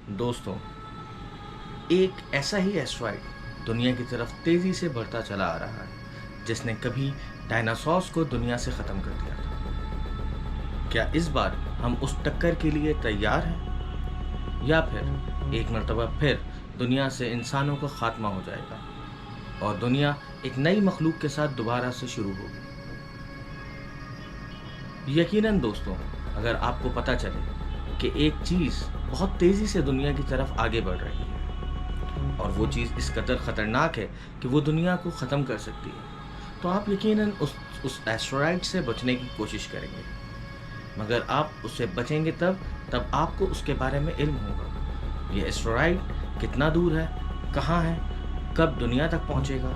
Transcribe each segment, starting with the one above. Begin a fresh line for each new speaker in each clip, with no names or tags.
दोस्तों, एक ऐसा ही एस्ट्रॉइड दुनिया की तरफ तेज़ी से बढ़ता चला आ रहा है जिसने कभी डायनासोर्स को दुनिया से ख़त्म कर दिया था। क्या इस बार हम उस टक्कर के लिए तैयार हैं, या फिर एक मर्तबा फिर दुनिया से इंसानों का खात्मा हो जाएगा और दुनिया एक नई मखलूक के साथ दोबारा से शुरू होगी? यकीनन दोस्तों, अगर आपको पता चले कि एक चीज़ बहुत तेज़ी से दुनिया की तरफ आगे बढ़ रही है और वो चीज़ इस कदर ख़तरनाक है कि वो दुनिया को ख़त्म कर सकती है, तो आप यकीनन उस एस्टेरॉयड से बचने की कोशिश करेंगे। मगर आप उससे बचेंगे तब आपको उसके बारे में इल्म होगा। ये एस्टेरॉयड कितना दूर है, कहाँ है, कब दुनिया तक पहुँचेगा।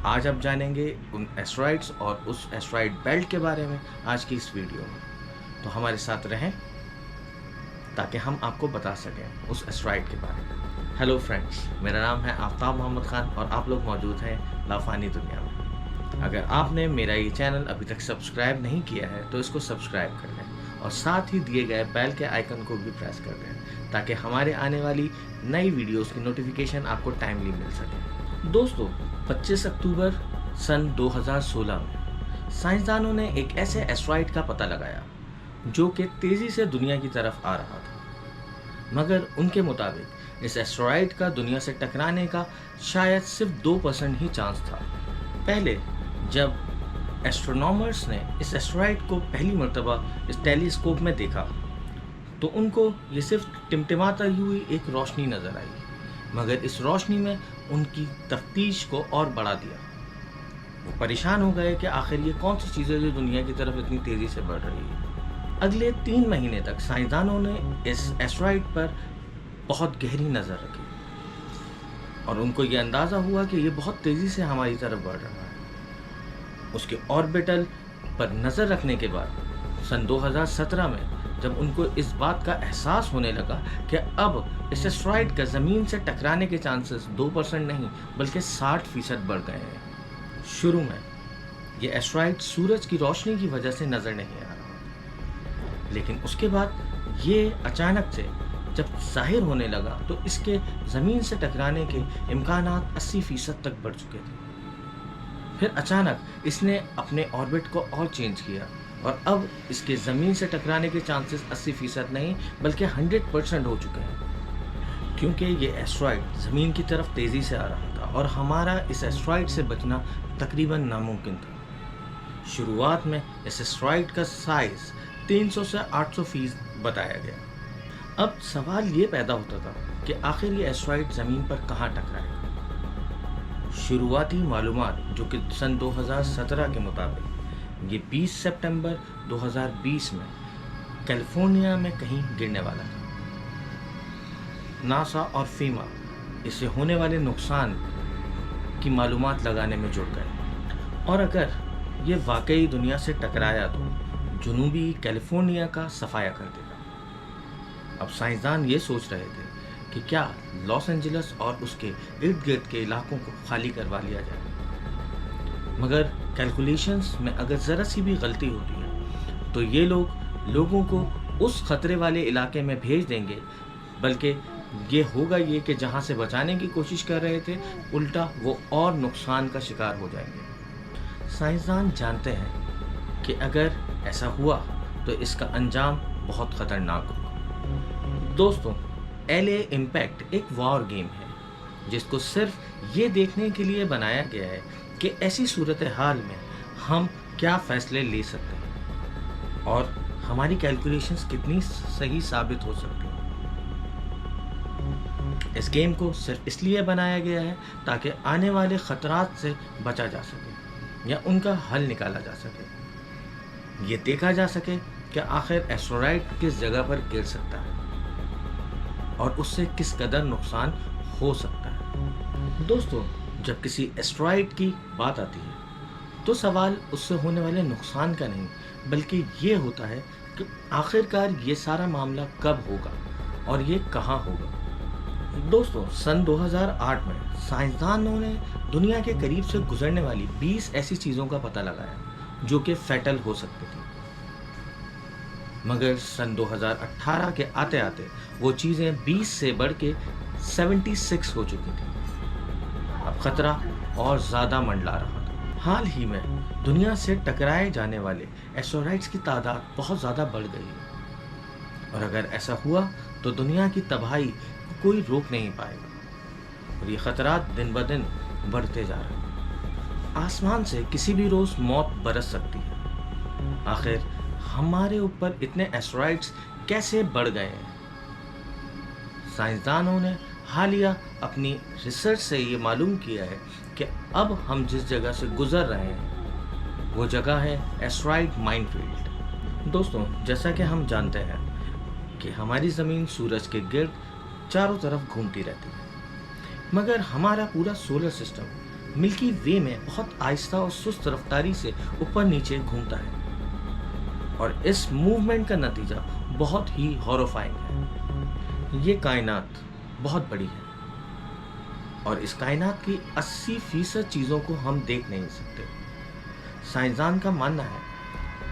आज आप जानेंगे उन एस्टेरॉयड्स और उस एस्टेरॉयड बेल्ट के बारे में आज की इस वीडियो में। तो हमारे साथ रहें ताकि हम आपको बता सकें उस एस्टेरॉयड के बारे में। हेलो फ्रेंड्स, मेरा नाम है आफ्ताब मोहम्मद खान और आप लोग मौजूद हैं लाफानी दुनिया में। अगर आपने मेरा ये चैनल अभी तक सब्सक्राइब नहीं किया है तो इसको सब्सक्राइब कर लें और साथ ही दिए गए बेल के आइकन को भी प्रेस कर दें ताकि हमारे आने वाली नई वीडियोस की नोटिफिकेशन आपको टाइमली मिल सके। दोस्तों, 25 अक्टूबर सन 2016 में साइंसदानों ने एक ऐसे एस्टेरॉयड का पता लगाया जो कि तेज़ी से दुनिया की तरफ आ रहा था। मगर उनके मुताबिक इस एस्टेरॉयड का दुनिया से टकराने का शायद सिर्फ 2% ही चांस था। पहले जब एस्ट्रोनॉमर्स ने इस एस्टेरॉयड को पहली मर्तबा इस टेलीस्कोप में देखा तो उनको ये सिर्फ टिमटिमाती हुई एक रोशनी नज़र आई, मगर इस रोशनी में उनकी तफ्तीश को और बढ़ा दिया। वो परेशान हो गए कि आखिर ये कौन सी चीज़ है जो दुनिया की तरफ इतनी तेज़ी से बढ़ रही है। अगले 3 महीने तक साइंसदानों ने इस एस्टेरॉयड पर बहुत गहरी नज़र रखी और उनको ये अंदाज़ा हुआ कि ये बहुत तेज़ी से हमारी तरफ बढ़ रहा है। उसके ऑर्बिटल पर नज़र रखने के बाद सन 2017 में जब उनको इस बात का एहसास होने लगा कि अब इस एस्टेरॉयड का ज़मीन से टकराने के चांसेस 2% नहीं बल्कि 60% बढ़ गए हैं। शुरू में ये एस्टेरॉयड सूरज की रोशनी की वजह से नज़र नहीं आ रहा, लेकिन उसके बाद ये अचानक से जब ज़ाहिर होने लगा तो इसके ज़मीन से टकराने के इम्कानात 80% तक बढ़ चुके थे। फिर अचानक इसने अपने ऑर्बिट को और चेंज किया और अब इसके ज़मीन से टकराने के चांसेस 80% नहीं बल्कि 100% हो चुके हैं, क्योंकि ये एस्टेरॉयड ज़मीन की तरफ तेज़ी से आ रहा था और हमारा इस एस्टेरॉयड से बचना तकरीबन नामुमकिन था। शुरुआत में इस एस्टेरॉयड का साइज़ 300 से 800 फीट बताया गया। अब सवाल ये पैदा होता था कि आखिर ये एस्टेरॉयड ज़मीन पर कहाँ टकराएगा। शुरुआती मालूमात जो कि सन 2017 के मुताबिक ये 20 सितंबर 2020 में कैलिफोर्निया में कहीं गिरने वाला था। नासा और फीमा इससे होने वाले नुकसान की मालूमात लगाने में जुट गए और अगर ये वाकई दुनिया से टकराया तो जनूबी कैलिफोर्निया का सफाया कर देगा। अब साइंसदान ये सोच रहे थे कि क्या लॉस एंजलिस और उसके इर्द गिर्द के इलाकों को खाली करवा लिया जाए, मगर कैलकुलेशंस में अगर ज़रा सी भी गलती होती है तो ये लोगों को उस ख़तरे वाले इलाके में भेज देंगे, बल्कि ये होगा ये कि जहाँ से बचाने की कोशिश कर रहे थे उल्टा वो और नुकसान का शिकार हो जाएंगे। साइंसदान जानते हैं कि अगर ऐसा हुआ तो इसका अंजाम बहुत ख़तरनाक होगा। दोस्तों, LA इम्पैक्ट एक वॉर गेम है जिसको सिर्फ ये देखने के लिए बनाया गया है कि ऐसी सूरत हाल में हम क्या फ़ैसले ले सकते हैं और हमारी कैलकुलेशंस कितनी सही साबित हो सकती हैं। इस गेम को सिर्फ इसलिए बनाया गया है ताकि आने वाले ख़तरात से बचा जा सके या उनका हल निकाला जा सके। ये देखा जा सके कि आखिर एस्टेरॉयड किस जगह पर गिर सकता है और उससे किस कदर नुकसान हो सकता है। दोस्तों, जब किसी एस्टेरॉयड की बात आती है तो सवाल उससे होने वाले नुकसान का नहीं बल्कि ये होता है कि आखिरकार ये सारा मामला कब होगा और ये कहाँ होगा। दोस्तों, सन 2008 में साइंसदानों ने दुनिया के करीब से गुजरने वाली 20 ऐसी चीज़ों का पता लगाया जो कि फैटल हो सकती थी। मगर सन 2018 के आते आते वो चीज़ें 20 से बढ़ के 76 हो चुकी थी। अब खतरा और ज़्यादा मंडला रहा था। हाल ही में दुनिया से टकराए जाने वाले एस्टेरॉइड्स की तादाद बहुत ज़्यादा बढ़ गई है, और अगर ऐसा हुआ तो दुनिया की तबाही को कोई रोक नहीं पाएगा, और ये खतरात दिन ब दिन बढ़ते जा रहे हैं। आसमान से किसी भी रोज़ मौत बरस सकती है। आखिर हमारे ऊपर इतने एस्टेरॉइड्स कैसे बढ़ गए हैं? साइंसदानों ने हालिया अपनी रिसर्च से ये मालूम किया है कि अब हम जिस जगह से गुजर रहे हैं वो जगह है एस्टेरॉइड माइनफील्ड। दोस्तों, जैसा कि हम जानते हैं कि हमारी ज़मीन सूरज के गिर्द चारों तरफ घूमती रहती है, मगर हमारा पूरा सोलर सिस्टम मिल्की वे में बहुत आहिस्ता और सुस्त रफ्तारी से ऊपर नीचे घूमता है, और इस मूवमेंट का नतीजा बहुत ही हॉरिफाइंग है। ये कायनात बहुत बड़ी है, और इस कायनात की 80% चीज़ों को हम देख नहीं सकते। साइंसदान का मानना है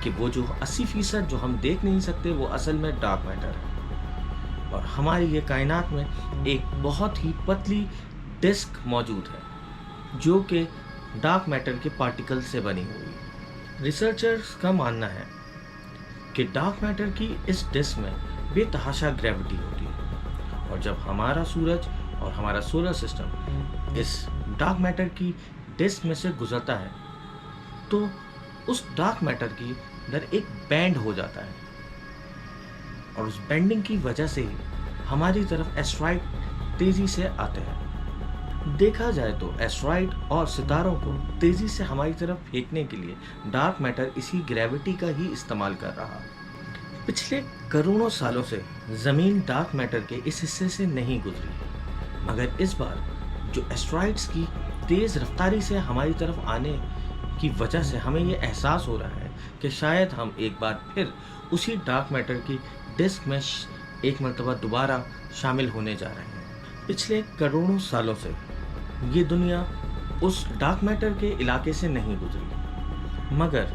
कि वो जो 80% जो हम देख नहीं सकते वो असल में डार्क मैटर है, और हमारी ये कायनात में एक बहुत ही पतली डिस्क मौजूद है जो कि डार्क मैटर के पार्टिकल से बनी हुई है। रिसर्चर्स का मानना है कि डार्क मैटर की इस डिस्क में बेतहाशा ग्रेविटी होती है, और जब हमारा सूरज और हमारा सोलर सिस्टम इस डार्क मैटर की डिस्क में से गुजरता है तो उस डार्क मैटर की अंदर एक बैंड हो जाता है, और उस बेंडिंग की वजह से ही हमारी तरफ एस्टेरॉइड तेज़ी से आते हैं। देखा जाए तो एस्टेरॉइड और सितारों को तेज़ी से हमारी तरफ फेंकने के लिए डार्क मैटर इसी ग्रेविटी का ही इस्तेमाल कर रहा है। पिछले करोड़ों सालों से ज़मीन डार्क मैटर के इस हिस्से से नहीं गुजरी, मगर इस बार जो एस्टेरॉइड्स की तेज़ रफ्तारी से हमारी तरफ आने की वजह से हमें ये एहसास हो रहा है कि शायद हम एक बार फिर उसी डार्क मैटर की डिस्क में एक मरतबा दोबारा शामिल होने जा रहे हैं। पिछले करोड़ों सालों से ये दुनिया उस डार्क मैटर के इलाके से नहीं गुजरी, मगर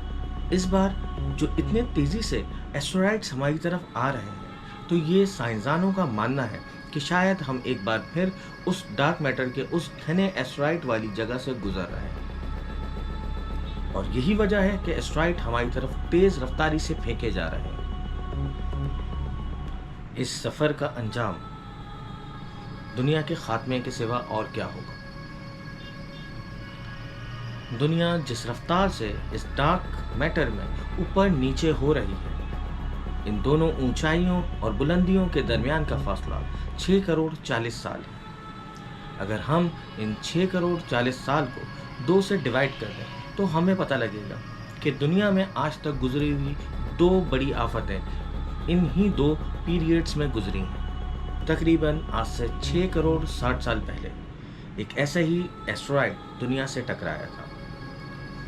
इस बार जो इतने तेज़ी से एस्टेरॉइड्स हमारी तरफ आ रहे हैं तो ये साइंसदानों का मानना है कि शायद हम एक बार फिर उस डार्क मैटर के उस घने एस्टेरॉइड वाली जगह से गुजर रहे हैं, और यही वजह है कि एस्टेरॉइड हमारी तरफ तेज़ रफ्तारी से फेंके जा रहे हैं। इस सफ़र का अंजाम दुनिया के खात्मे के सिवा और क्या होगा? दुनिया जिस रफ्तार से इस डार्क मैटर में ऊपर नीचे हो रही है, इन दोनों ऊंचाइयों और बुलंदियों के दरमियान का फासला 6 करोड़ 40 साल है। अगर हम इन 6 करोड़ 40 साल को 2 से डिवाइड कर दें तो हमें पता लगेगा कि दुनिया में आज तक गुजरी हुई 2 बड़ी आफतें इन्हीं 2 पीरियड्स में गुजरी हैं। तकरीबन आज से 6 करोड़ 60 साल पहले एक ऐसा ही एस्टेरॉइड दुनिया से टकराया था।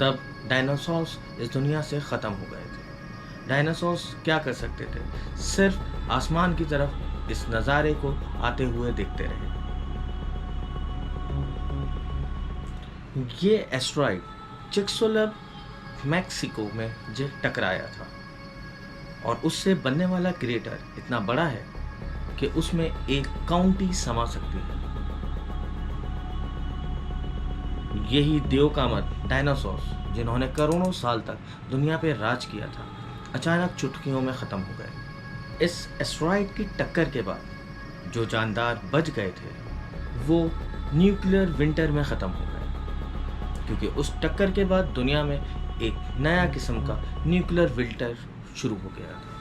तब डायनासोर्स इस दुनिया से ख़त्म हो गए थे। डायनासोर्स क्या कर सकते थे? सिर्फ आसमान की तरफ इस नज़ारे को आते हुए देखते रहे। ये एस्टेरॉइड चिक्सोलब मैक्सिको में जो टकराया था, और उससे बनने वाला क्रेटर इतना बड़ा है कि उसमें एक काउंटी समा सकती है। यही देवकामत डायनासोर्स जिन्होंने करोड़ों साल तक दुनिया पे राज किया था, अचानक चुटकियों में ख़त्म हो गए। इस एस्टेरॉइड की टक्कर के बाद जो जानदार बच गए थे वो न्यूक्लियर विंटर में ख़त्म हो गए, क्योंकि उस टक्कर के बाद दुनिया में एक नया किस्म का न्यूक्लियर विंटर शुरू हो गया था।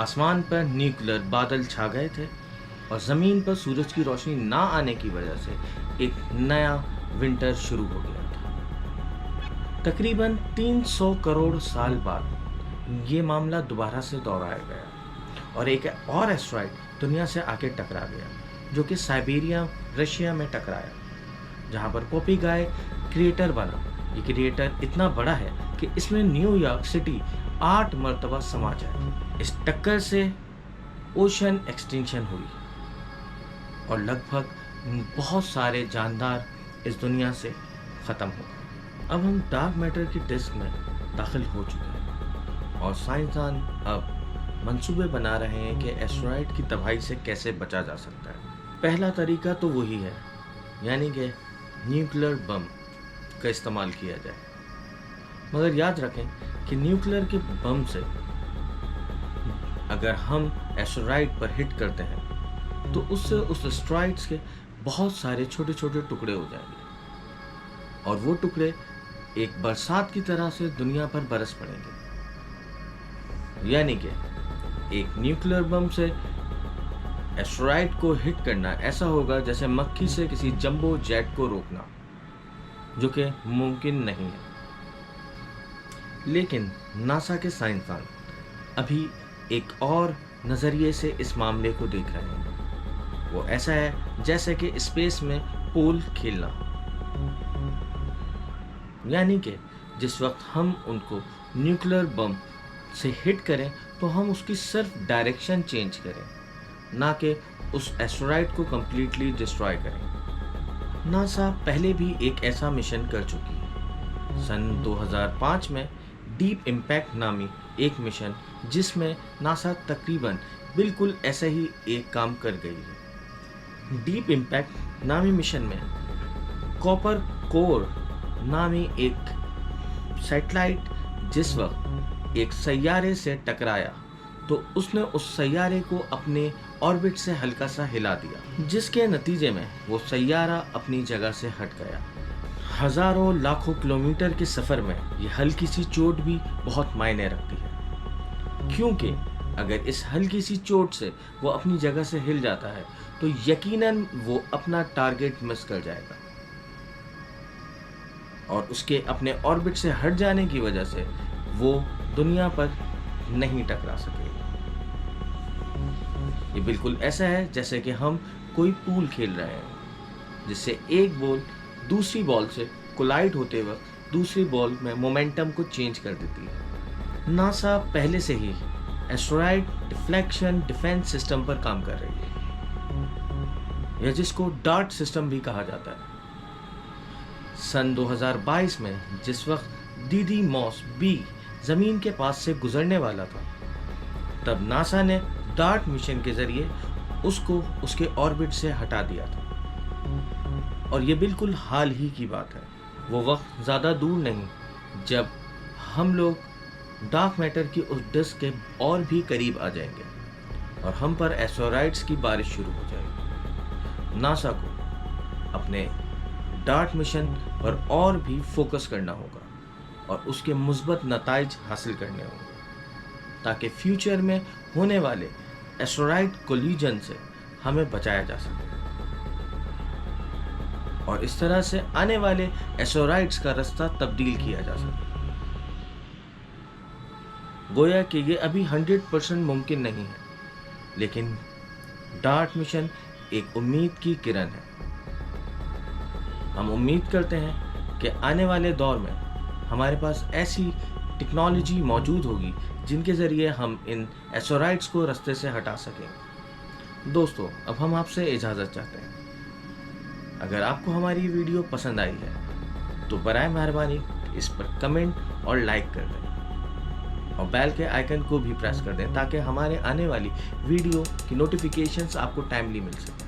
आसमान पर न्यूक्लियर बादल छा गए थे, और ज़मीन पर सूरज की रोशनी ना आने की वजह से एक नया विंटर शुरू हो गया था। तकरीबन 300 करोड़ साल बाद ये मामला दोबारा से दोहराया गया, और एक और एस्टेरॉइड दुनिया से आके टकरा गया, जो कि साइबेरिया रशिया में टकराया, जहाँ पर पोपीगाय क्रिएटर बना। ये क्रिएटर इतना बड़ा है कि इसमें न्यूयॉर्क सिटी 8 मरतबा समा जाए। इस टक्कर से ओशन एक्सटिंक्शन हुई, और लगभग बहुत सारे जानदार इस दुनिया से ख़त्म हो गए। अब हम डार्क मैटर की डिस्क में दाखिल हो चुके हैं, और साइंसदान अब मंसूबे बना रहे हैं कि एस्टेरॉयड की तबाही से कैसे बचा जा सकता है। पहला तरीका तो वही है, यानी कि न्यूक्लियर बम का इस्तेमाल किया जाए। मगर याद रखें कि न्यूक्लियर के बम से अगर हम एस्टेरॉयड पर हिट करते हैं तो उससे उस एस्टेरॉयड्स के बहुत सारे छोटे छोटे टुकड़े हो जाएंगे और वो टुकड़े एक बरसात की तरह से दुनिया पर बरस पड़ेंगे। यानी कि एक न्यूक्लियर बम से एस्टेरॉयड को हिट करना ऐसा होगा जैसे मक्खी से किसी जंबो जेट को रोकना, जो कि मुमकिन नहीं है। लेकिन नासा के साइंसदान अभी एक और नज़रिए से इस मामले को देख रहे हैं। वो ऐसा है जैसे कि स्पेस में पोल खेलना, यानी कि जिस वक्त हम उनको न्यूक्लियर बम से हिट करें तो हम उसकी सिर्फ डायरेक्शन चेंज करें, ना कि उस एस्टेरॉयड को कंप्लीटली डिस्ट्रॉय करें। नासा पहले भी एक ऐसा मिशन कर चुकी है। सन 2005 में डीप इम्पैक्ट नामी एक मिशन, जिसमें नासा तकरीबन बिल्कुल ऐसा ही एक काम कर गई है। डीप इम्पैक्ट नामी मिशन में कॉपर कोर नामी एक सैटेलाइट जिस वक्त एक सैयारे से टकराया तो उसने उस सैयारे को अपने ऑर्बिट से हल्का सा हिला दिया, जिसके नतीजे में वो सैयारा अपनी जगह से हट गया। हजारों लाखों किलोमीटर के सफ़र में ये हल्की सी चोट भी बहुत मायने रखती है, क्योंकि अगर इस हल्की सी चोट से वो अपनी जगह से हिल जाता है तो यकीनन वो अपना टारगेट मिस कर जाएगा और उसके अपने ऑर्बिट से हट जाने की वजह से वो दुनिया पर नहीं टकरा सकेगा। ये बिल्कुल ऐसा है जैसे कि हम कोई पूल खेल रहे हैं जिससे एक बॉल दूसरी बॉल से कोलाइड होते वक्त दूसरी बॉल में मोमेंटम को चेंज कर देती है। नासा पहले से ही एस्टेरॉयड डिफ्लेक्शन डिफेंस सिस्टम पर काम कर रही है, या जिसको डार्ट सिस्टम भी कहा जाता है। सन 2022 में जिस वक्त डिडीमॉस बी ज़मीन के पास से गुजरने वाला था, तब नासा ने डार्ट मिशन के ज़रिए उसको उसके ऑर्बिट से हटा दिया था। और ये बिल्कुल हाल ही की बात है। वो वक्त ज़्यादा दूर नहीं जब हम लोग डार्क मैटर की उस डिस्क के और भी करीब आ जाएंगे और हम पर एस्टेरॉयड्स की बारिश शुरू हो जाएगी। नासा को अपने डार्ट मिशन पर और भी फोकस करना होगा और उसके मुस्बत नताइज हासिल करने होंगे, ताकि फ्यूचर में होने वाले एस्टेरॉयड कोलिजन से हमें बचाया जा सके और इस तरह से आने वाले एस्टेरॉयड्स का रास्ता तब्दील किया जा सके। गोया कि ये अभी 100% मुमकिन नहीं है, लेकिन डार्ट मिशन एक उम्मीद की किरण है। हम उम्मीद करते हैं कि आने वाले दौर में हमारे पास ऐसी टेक्नोलॉजी मौजूद होगी जिनके ज़रिए हम इन एस्टेरॉयड्स को रास्ते से हटा सकें। दोस्तों, अब हम आपसे इजाज़त चाहते हैं। अगर आपको हमारी वीडियो पसंद आई है तो बराए मेहरबानी इस पर कमेंट और लाइक कर दें और बेल के आइकन को भी प्रेस कर दें, ताकि हमारे आने वाली वीडियो की नोटिफिकेशंस आपको टाइमली मिल सके।